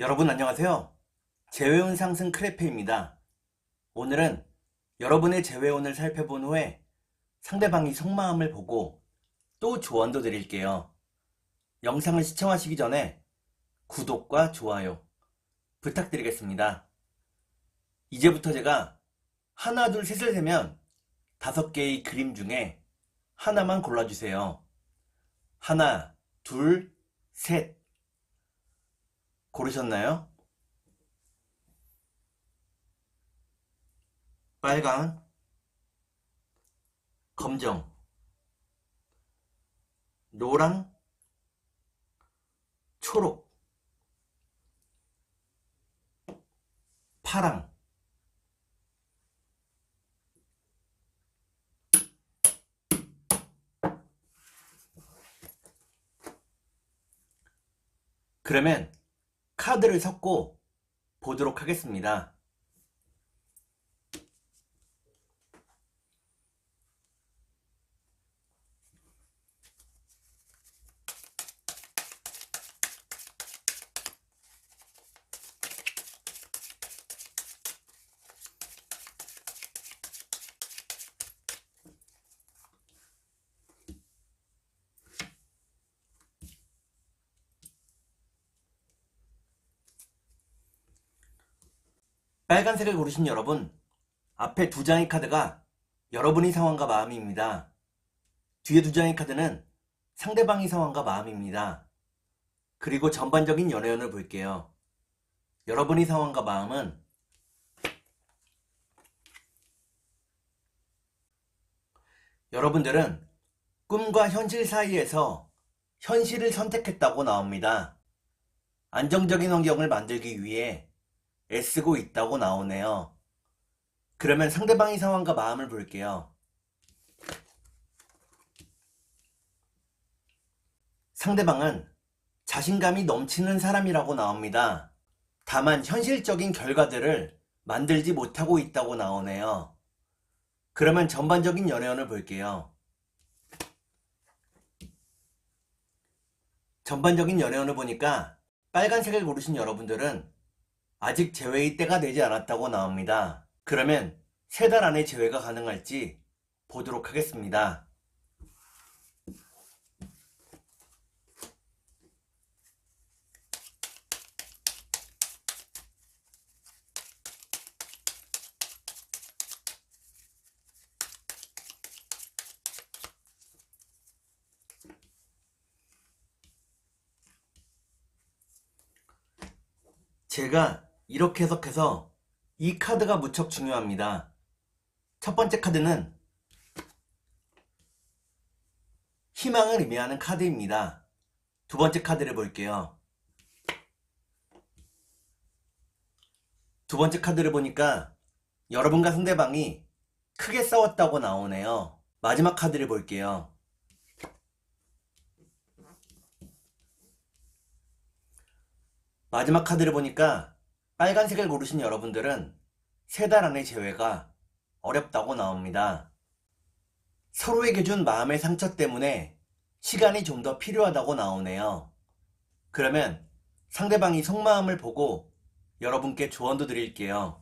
여러분 안녕하세요. 재회운 상승 크레페입니다. 오늘은 여러분의 재회운을 살펴본 후에 상대방이 속마음을 보고 또 조언도 드릴게요. 영상을 시청하시기 전에 구독과 좋아요 부탁드리겠습니다. 이제부터 제가 하나, 둘, 셋을 세면 5개의 그림 중에 하나만 골라주세요. 하나, 둘, 셋. 고르셨나요? 빨강, 검정, 노랑, 초록, 파랑. 그러면 카드를 섞고 보도록 하겠습니다. 빨간색을 고르신 여러분, 앞에 2장의 카드가 여러분의 상황과 마음입니다. 뒤에 2장의 카드는 상대방의 상황과 마음입니다. 그리고 전반적인 연애운을 볼게요. 여러분의 상황과 마음은 여러분들은 꿈과 현실 사이에서 현실을 선택했다고 나옵니다. 안정적인 환경을 만들기 위해 애쓰고 있다고 나오네요. 그러면 상대방의 상황과 마음을 볼게요. 상대방은 자신감이 넘치는 사람이라고 나옵니다. 다만 현실적인 결과들을 만들지 못하고 있다고 나오네요. 그러면 전반적인 연애운을 볼게요. 전반적인 연애운을 보니까 빨간색을 고르신 여러분들은 아직 재회의 때가 되지 않았다고 나옵니다. 그러면 3달 안에 재회가 가능할지 보도록 하겠습니다. 제가 이렇게 해석해서 이 카드가 무척 중요합니다. 첫 번째 카드는 희망을 의미하는 카드입니다. 두 번째 카드를 볼게요. 두 번째 카드를 보니까 여러분과 상대방이 크게 싸웠다고 나오네요. 마지막 카드를 볼게요. 마지막 카드를 보니까 빨간색을 고르신 여러분들은 3달 안에 재회가 어렵다고 나옵니다. 서로에게 준 마음의 상처 때문에 시간이 좀 더 필요하다고 나오네요. 그러면 상대방이 속마음을 보고 여러분께 조언도 드릴게요.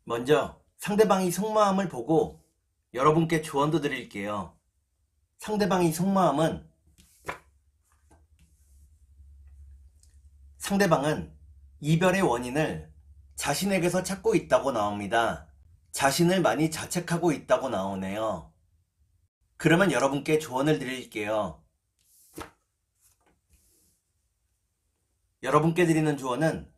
먼저 상대방이 속마음을 보고 여러분께 조언도 드릴게요. 상대방의 속마음은 상대방은 이별의 원인을 자신에게서 찾고 있다고 나옵니다. 자신을 많이 자책하고 있다고 나오네요. 그러면 여러분께 조언을 드릴게요. 여러분께 드리는 조언은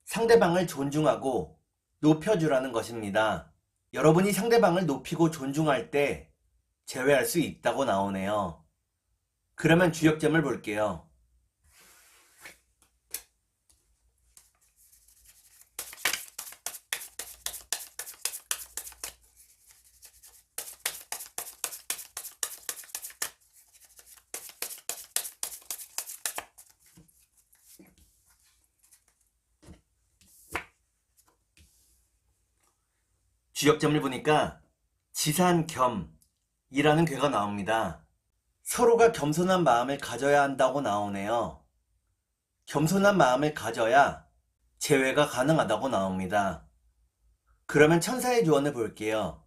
상대방을 존중하고 높여주라는 것입니다. 여러분이 상대방을 높이고 존중할 때 재회할 수 있다고 나오네요. 그러면 주역점을 볼게요. 주역점을 보니까 지산겸이라는 괴가 나옵니다. 서로가 겸손한 마음을 가져야 한다고 나오네요. 겸손한 마음을 가져야 재회가 가능하다고 나옵니다. 그러면 천사의 조언을 볼게요.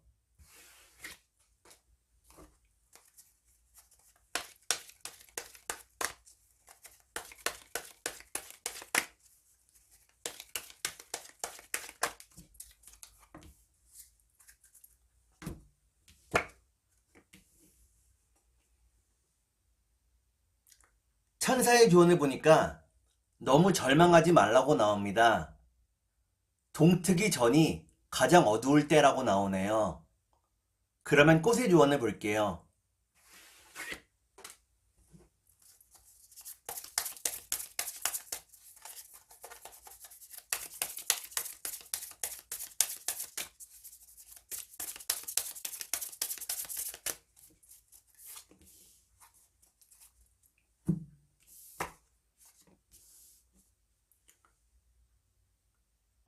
천사의 조언을 보니까 너무 절망하지 말라고 나옵니다. 동트기 전이 가장 어두울 때라고 나오네요. 그러면 꽃의 조언을 볼게요.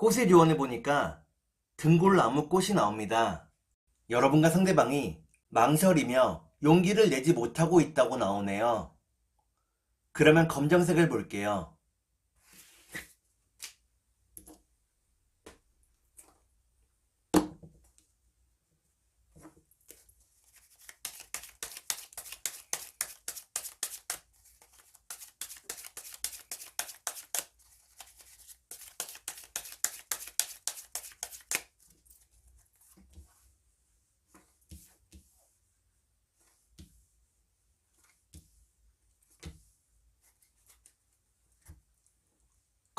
꽃의 조언을 보니까 등골나무 꽃이 나옵니다. 여러분과 상대방이 망설이며 용기를 내지 못하고 있다고 나오네요. 그러면 검정색을 볼게요.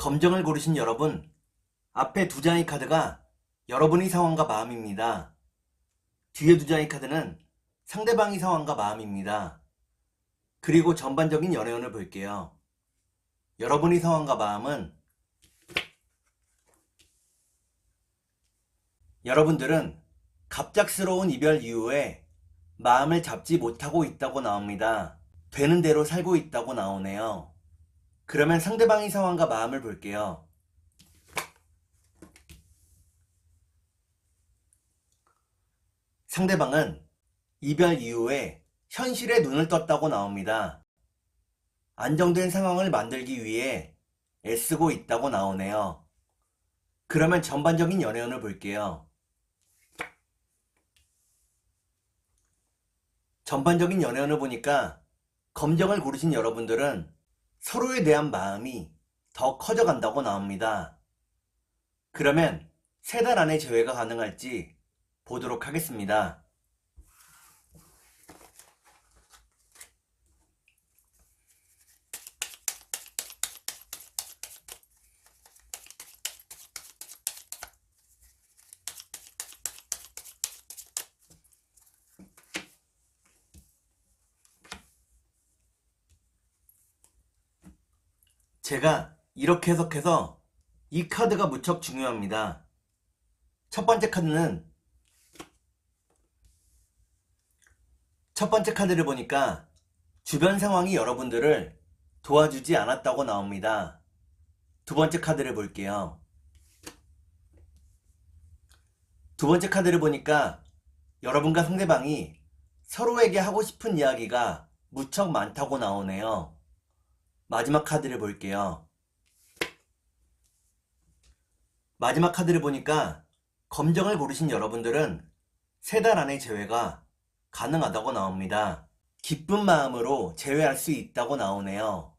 검정을 고르신 여러분, 앞에 두 장의 카드가 여러분의 상황과 마음입니다. 뒤에 두 장의 카드는 상대방의 상황과 마음입니다. 그리고 전반적인 연애운을 볼게요. 여러분의 상황과 마음은 여러분들은 갑작스러운 이별 이후에 마음을 잡지 못하고 있다고 나옵니다. 되는 대로 살고 있다고 나오네요. 그러면 상대방의 상황과 마음을 볼게요. 상대방은 이별 이후에 현실에 눈을 떴다고 나옵니다. 안정된 상황을 만들기 위해 애쓰고 있다고 나오네요. 그러면 전반적인 연애운을 볼게요. 전반적인 연애운을 보니까 검정을 고르신 여러분들은 서로에 대한 마음이 더 커져간다고 나옵니다. 그러면 3달 안에 재회가 가능할지 보도록 하겠습니다. 제가 이렇게 해석해서 이 카드가 무척 중요합니다. 첫 번째 카드를 보니까 주변 상황이 여러분들을 도와주지 않았다고 나옵니다. 두 번째 카드를 볼게요. 두 번째 카드를 보니까 여러분과 상대방이 서로에게 하고 싶은 이야기가 무척 많다고 나오네요. 마지막 카드를 볼게요. 마지막 카드를 보니까 검정을 고르신 여러분들은 3달 안에 재회가 가능하다고 나옵니다. 기쁜 마음으로 재회할 수 있다고 나오네요.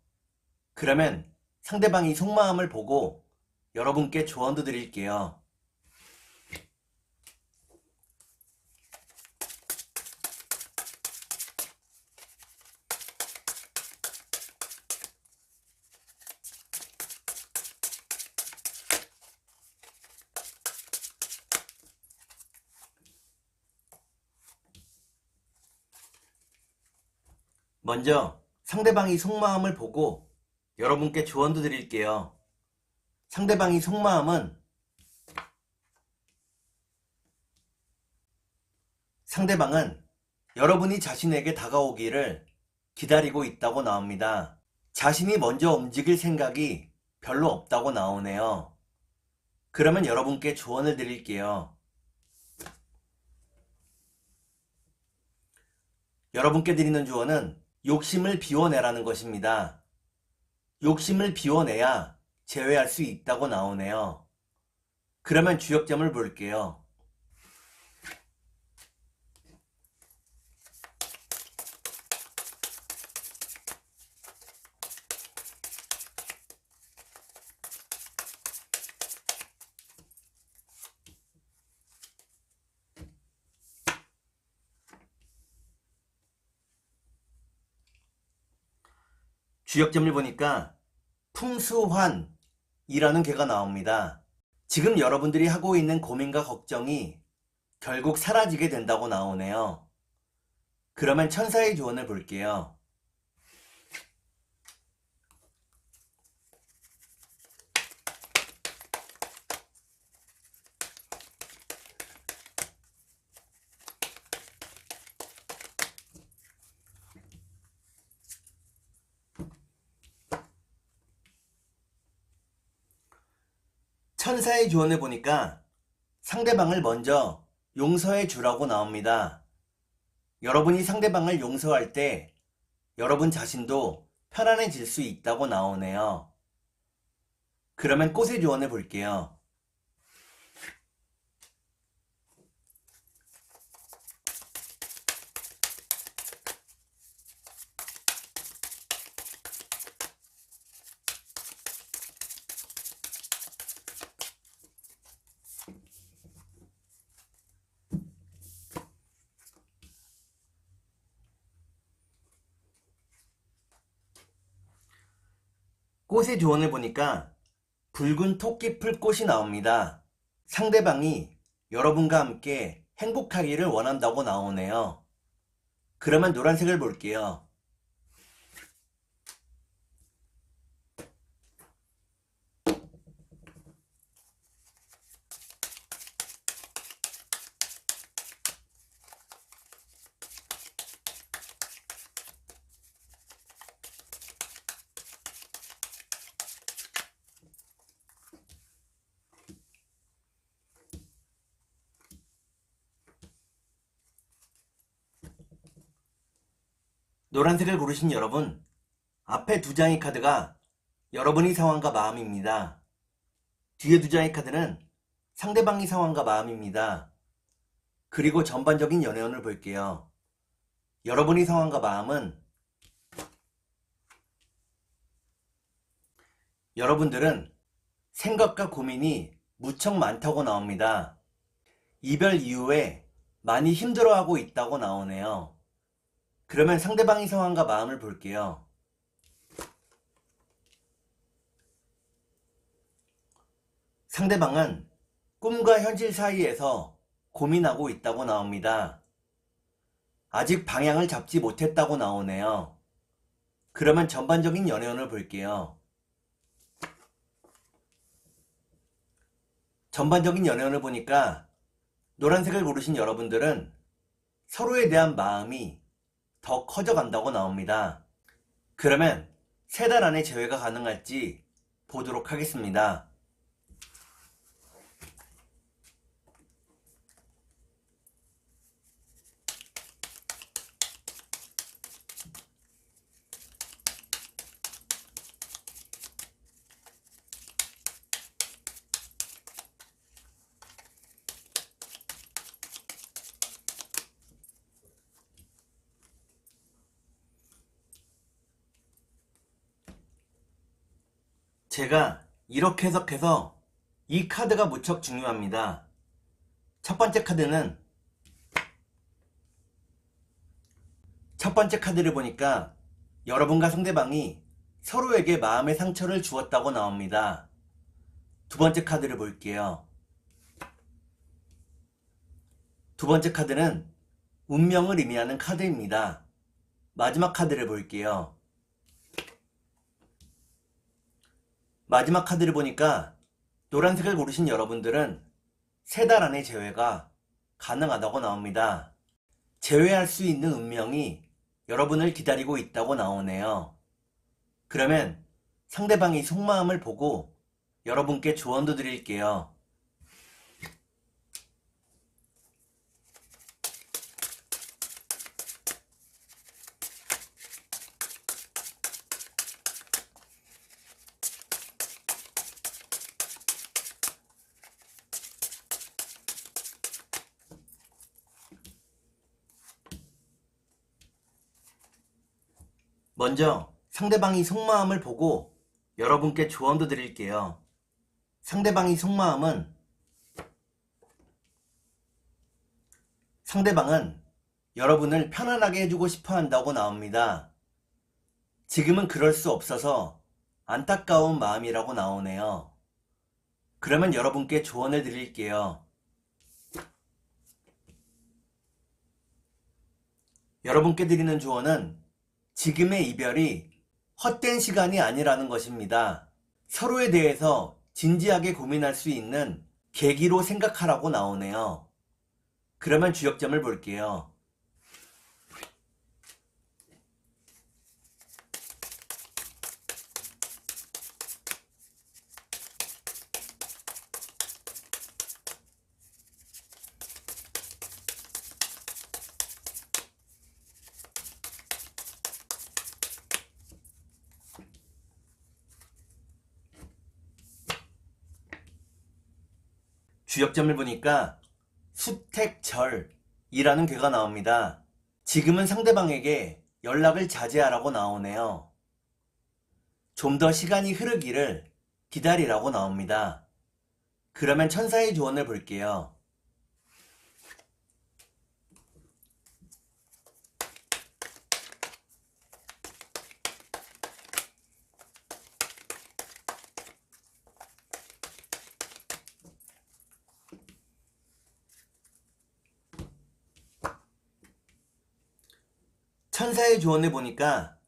그러면 상대방이 속마음을 보고 여러분께 조언도 드릴게요. 먼저 상대방이 속마음을 보고 여러분께 조언도 드릴게요. 상대방이 속마음은 상대방은 여러분이 자신에게 다가오기를 기다리고 있다고 나옵니다. 자신이 먼저 움직일 생각이 별로 없다고 나오네요. 그러면 여러분께 조언을 드릴게요. 여러분께 드리는 조언은 욕심을 비워내라는 것입니다. 욕심을 비워내야 제외할 수 있다고 나오네요. 그러면 주역점을 볼게요. 주역점을 보니까 풍수환이라는 개가 나옵니다. 지금 여러분들이 하고 있는 고민과 걱정이 결국 사라지게 된다고 나오네요. 그러면 천사의 조언을 볼게요. 천사의 조언을 보니까 상대방을 먼저 용서해 주라고 나옵니다. 여러분이 상대방을 용서할 때 여러분 자신도 편안해질 수 있다고 나오네요. 그러면 꽃의 조언을 볼게요. 꽃의 조언을 보니까 붉은 토끼풀 꽃이 나옵니다. 상대방이 여러분과 함께 행복하기를 원한다고 나오네요. 그러면 노란색을 볼게요. 노란색을 고르신 여러분, 앞에 두 장의 카드가 여러분의 상황과 마음입니다. 뒤에 두 장의 카드는 상대방의 상황과 마음입니다. 그리고 전반적인 연애운을 볼게요. 여러분의 상황과 마음은 여러분들은 생각과 고민이 무척 많다고 나옵니다. 이별 이후에 많이 힘들어하고 있다고 나오네요. 그러면 상대방의 상황과 마음을 볼게요. 상대방은 꿈과 현실 사이에서 고민하고 있다고 나옵니다. 아직 방향을 잡지 못했다고 나오네요. 그러면 전반적인 연애운을 볼게요. 전반적인 연애운을 보니까 노란색을 고르신 여러분들은 서로에 대한 마음이 더 커져간다고 나옵니다. 그러면 3달 안에 재회가 가능할지 보도록 하겠습니다. 제가 이렇게 해석해서 이 카드가 무척 중요합니다. 첫 번째 카드를 보니까 여러분과 상대방이 서로에게 마음의 상처를 주었다고 나옵니다. 두 번째 카드를 볼게요. 두 번째 카드는 운명을 의미하는 카드입니다. 마지막 카드를 볼게요. 마지막 카드를 보니까 노란색을 고르신 여러분들은 3달 안에 재회가 가능하다고 나옵니다. 재회할 수 있는 운명이 여러분을 기다리고 있다고 나오네요. 그러면 상대방의 속마음을 보고 여러분께 조언도 드릴게요. 먼저 상대방이 속마음을 보고 여러분께 조언도 드릴게요. 상대방은 여러분을 편안하게 해주고 싶어 한다고 나옵니다. 지금은 그럴 수 없어서 안타까운 마음이라고 나오네요. 그러면 여러분께 조언을 드릴게요. 여러분께 드리는 조언은 지금의 이별이 헛된 시간이 아니라는 것입니다. 서로에 대해서 진지하게 고민할 수 있는 계기로 생각하라고 나오네요. 그러면 주역점을 볼게요. 주역점을 보니까 수택절이라는 괴가 나옵니다. 지금은 상대방에게 연락을 자제하라고 나오네요. 좀 더 시간이 흐르기를 기다리라고 나옵니다. 그러면 천사의 조언을 볼게요. 천사의 조언을 보니까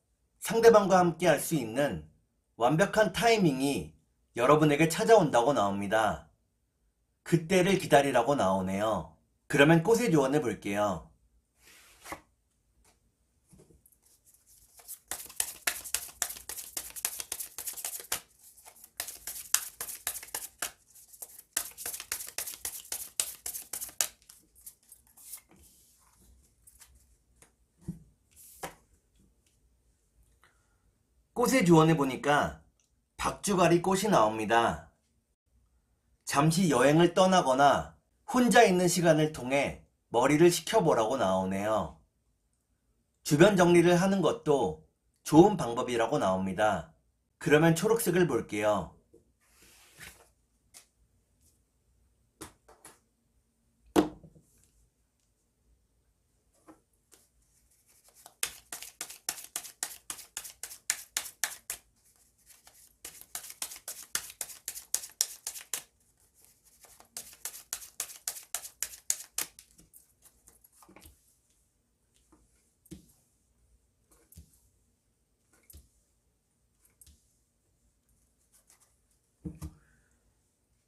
상대방과 함께 할 수 있는 완벽한 타이밍이 여러분에게 찾아온다고 나옵니다. 그때를 기다리라고 나오네요. 그러면 꽃의 조언을 볼게요. 꽃의 조언을 보니까 박주가리 꽃이 나옵니다. 잠시 여행을 떠나거나 혼자 있는 시간을 통해 머리를 식혀보라고 나오네요. 주변 정리를 하는 것도 좋은 방법이라고 나옵니다. 그러면 초록색을 볼게요.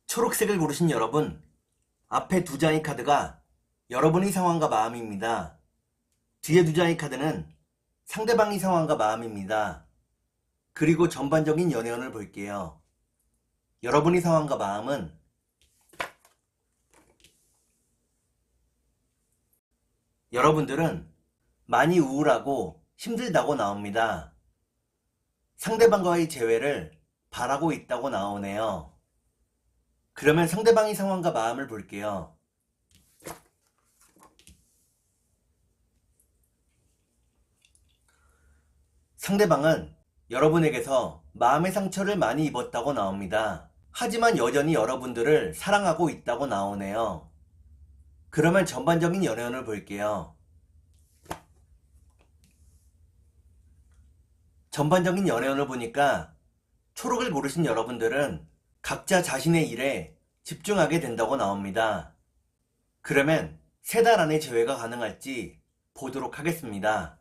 초록색을 고르신 여러분, 앞에 두 장의 카드가 여러분의 상황과 마음입니다. 뒤에 두 장의 카드는 상대방의 상황과 마음입니다. 그리고 전반적인 연애운을 볼게요. 여러분의 상황과 마음은 여러분들은 많이 우울하고 힘들다고 나옵니다. 상대방과의 재회를 바라고 있다고 나오네요. 그러면 상대방의 상황과 마음을 볼게요. 상대방은 여러분에게서 마음의 상처를 많이 입었다고 나옵니다. 하지만 여전히 여러분들을 사랑하고 있다고 나오네요. 그러면 전반적인 연애운을 볼게요. 전반적인 연애운을 보니까 초록을 고르신 여러분들은 각자 자신의 일에 집중하게 된다고 나옵니다. 그러면 3달 안에 재회가 가능할지 보도록 하겠습니다.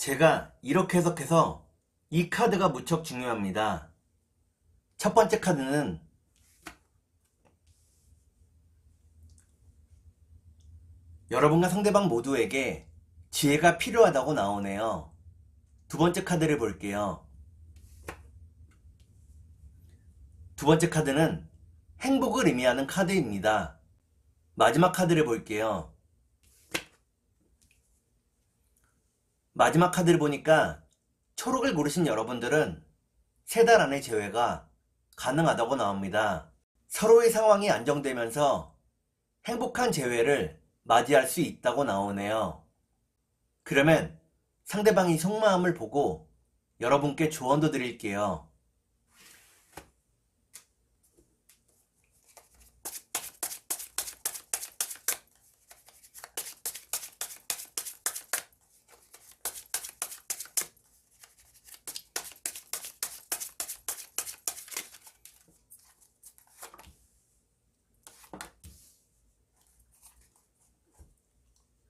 제가 이렇게 해석해서 이 카드가 무척 중요합니다. 첫 번째 카드는 여러분과 상대방 모두에게 지혜가 필요하다고 나오네요. 두 번째 카드를 볼게요. 두 번째 카드는 행복을 의미하는 카드입니다. 마지막 카드를 볼게요. 마지막 카드를 보니까 초록을 고르신 여러분들은 3달 안에 재회가 가능하다고 나옵니다. 서로의 상황이 안정되면서 행복한 재회를 맞이할 수 있다고 나오네요. 그러면 상대방이 속마음을 보고 여러분께 조언도 드릴게요.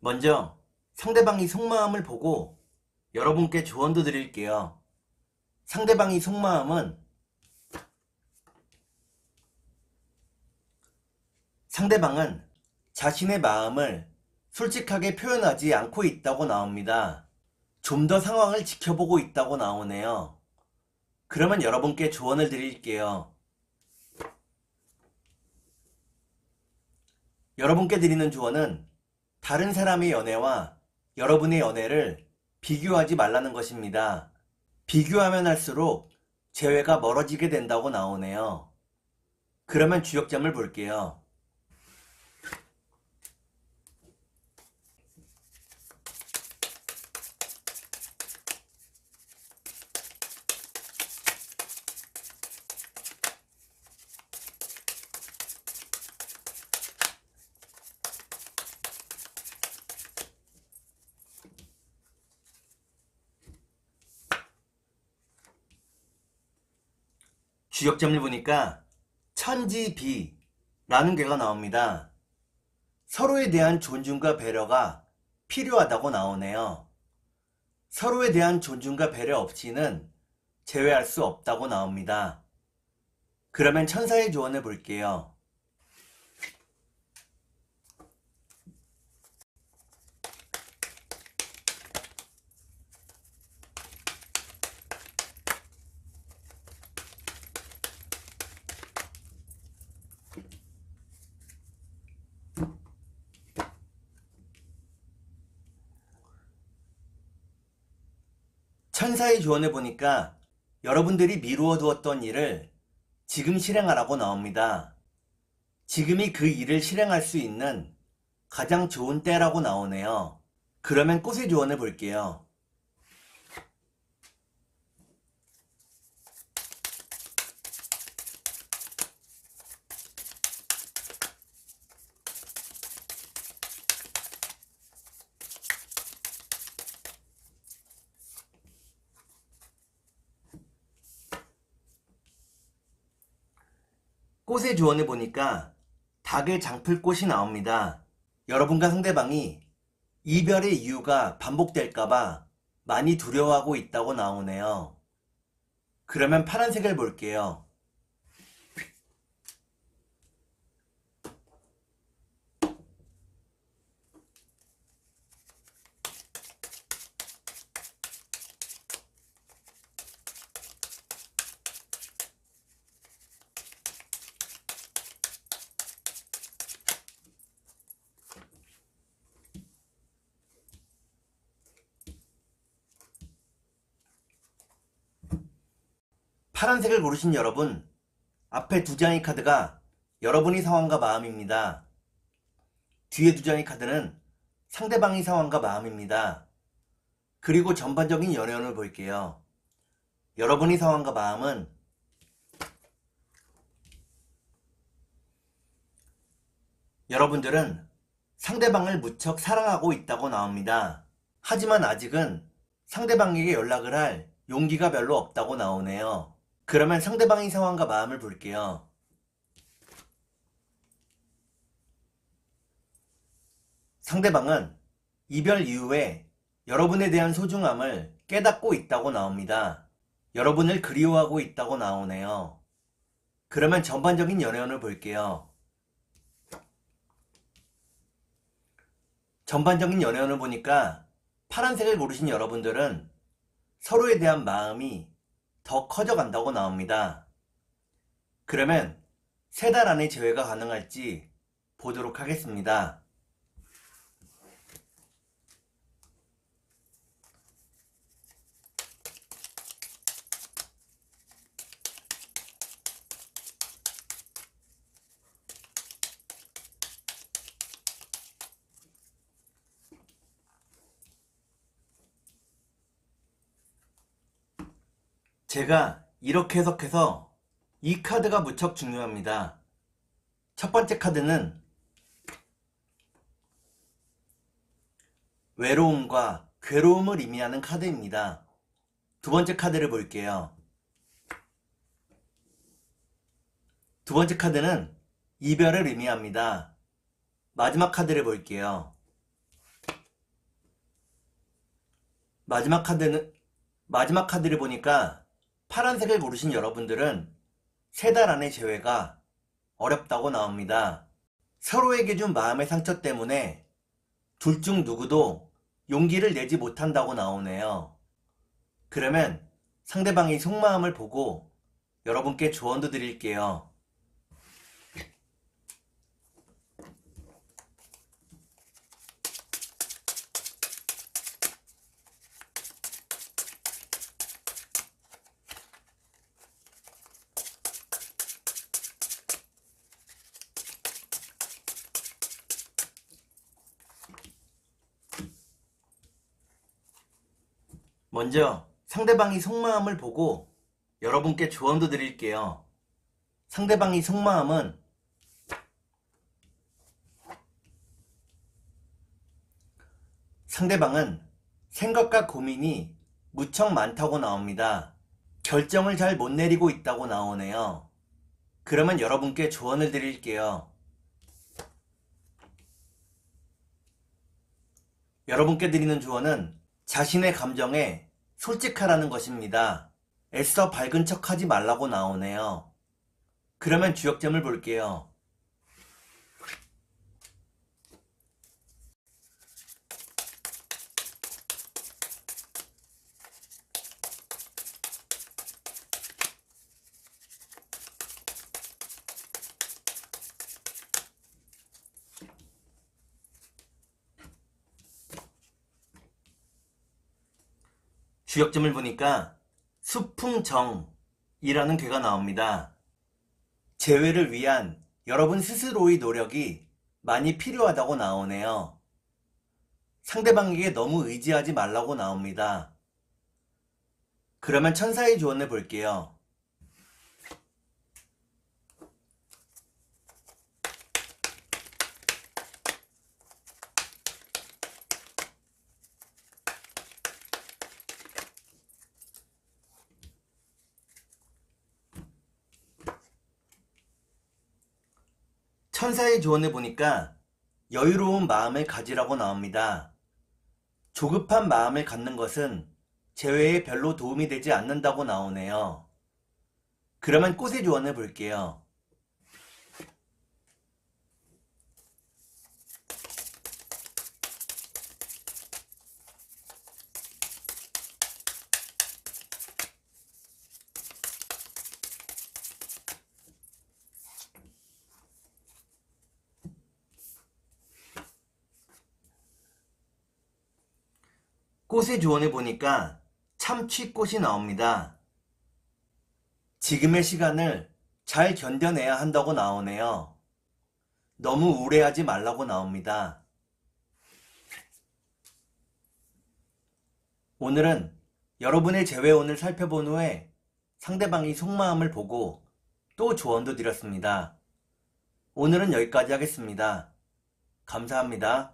먼저 상대방이 속마음을 보고 여러분께 조언도 드릴게요. 상대방이 속마음은 상대방은 자신의 마음을 솔직하게 표현하지 않고 있다고 나옵니다. 좀 더 상황을 지켜보고 있다고 나오네요. 그러면 여러분께 조언을 드릴게요. 여러분께 드리는 조언은 다른 사람의 연애와 여러분의 연애를 비교하지 말라는 것입니다. 비교하면 할수록 재회가 멀어지게 된다고 나오네요. 그러면 주역점을 볼게요. 주역점을 보니까 천지비라는 괴가 나옵니다. 서로에 대한 존중과 배려가 필요하다고 나오네요. 서로에 대한 존중과 배려 없이는 재회할 수 없다고 나옵니다. 그러면 천사의 조언을 볼게요. 천사의 조언을 보니까 여러분들이 미루어 두었던 일을 지금 실행하라고 나옵니다. 지금이 그 일을 실행할 수 있는 가장 좋은 때라고 나오네요. 그러면 꽃의 조언을 볼게요. 꽃의 조언을 보니까 닭의 장풀꽃이 나옵니다. 여러분과 상대방이 이별의 이유가 반복될까봐 많이 두려워하고 있다고 나오네요. 그러면 파란색을 볼게요. 파란색을 고르신 여러분, 앞에 2장의 카드가 여러분의 상황과 마음입니다. 뒤에 2장의 카드는 상대방의 상황과 마음입니다. 그리고 전반적인 연애운을 볼게요. 여러분의 상황과 마음은 여러분들은 상대방을 무척 사랑하고 있다고 나옵니다. 하지만 아직은 상대방에게 연락을 할 용기가 별로 없다고 나오네요. 그러면 상대방의 상황과 마음을 볼게요. 상대방은 이별 이후에 여러분에 대한 소중함을 깨닫고 있다고 나옵니다. 여러분을 그리워하고 있다고 나오네요. 그러면 전반적인 연애운을 볼게요. 전반적인 연애운을 보니까 파란색을 고르신 여러분들은 서로에 대한 마음이 더 커져간다고 나옵니다. 그러면 3달 안에 재회가 가능할지 보도록 하겠습니다. 제가 이렇게 해석해서 이 카드가 무척 중요합니다. 첫 번째 카드는 외로움과 괴로움을 의미하는 카드입니다. 두 번째 카드를 볼게요. 두 번째 카드는 이별을 의미합니다. 마지막 카드를 볼게요. 마지막 카드를 보니까 파란색을 고르신 여러분들은 3달 안의 재회가 어렵다고 나옵니다. 서로에게 준 마음의 상처 때문에 둘 중 누구도 용기를 내지 못한다고 나오네요. 그러면 상대방의 속마음을 보고 여러분께 조언도 드릴게요. 먼저 상대방의 속마음을 보고 여러분께 조언도 드릴게요. 상대방의 속마음은 상대방은 생각과 고민이 무척 많다고 나옵니다. 결정을 잘 못 내리고 있다고 나오네요. 그러면 여러분께 조언을 드릴게요. 여러분께 드리는 조언은 자신의 감정에 솔직하라는 것입니다. 애써 밝은 척 하지 말라고 나오네요. 그러면 주역점을 볼게요. 주역점을 보니까 수풍정이라는 괴가 나옵니다. 재회를 위한 여러분 스스로의 노력이 많이 필요하다고 나오네요. 상대방에게 너무 의지하지 말라고 나옵니다. 그러면 천사의 조언을 볼게요. 천사의 조언을 보니까 여유로운 마음을 가지라고 나옵니다. 조급한 마음을 갖는 것은 재회에 별로 도움이 되지 않는다고 나오네요. 그러면 꽃의 조언을 볼게요. 꽃의 조언을 보니까 참치꽃이 나옵니다. 지금의 시간을 잘 견뎌내야 한다고 나오네요. 너무 우울해하지 말라고 나옵니다. 오늘은 여러분의 재회운을 살펴본 후에 상대방의 속마음을 보고 또 조언도 드렸습니다. 오늘은 여기까지 하겠습니다. 감사합니다.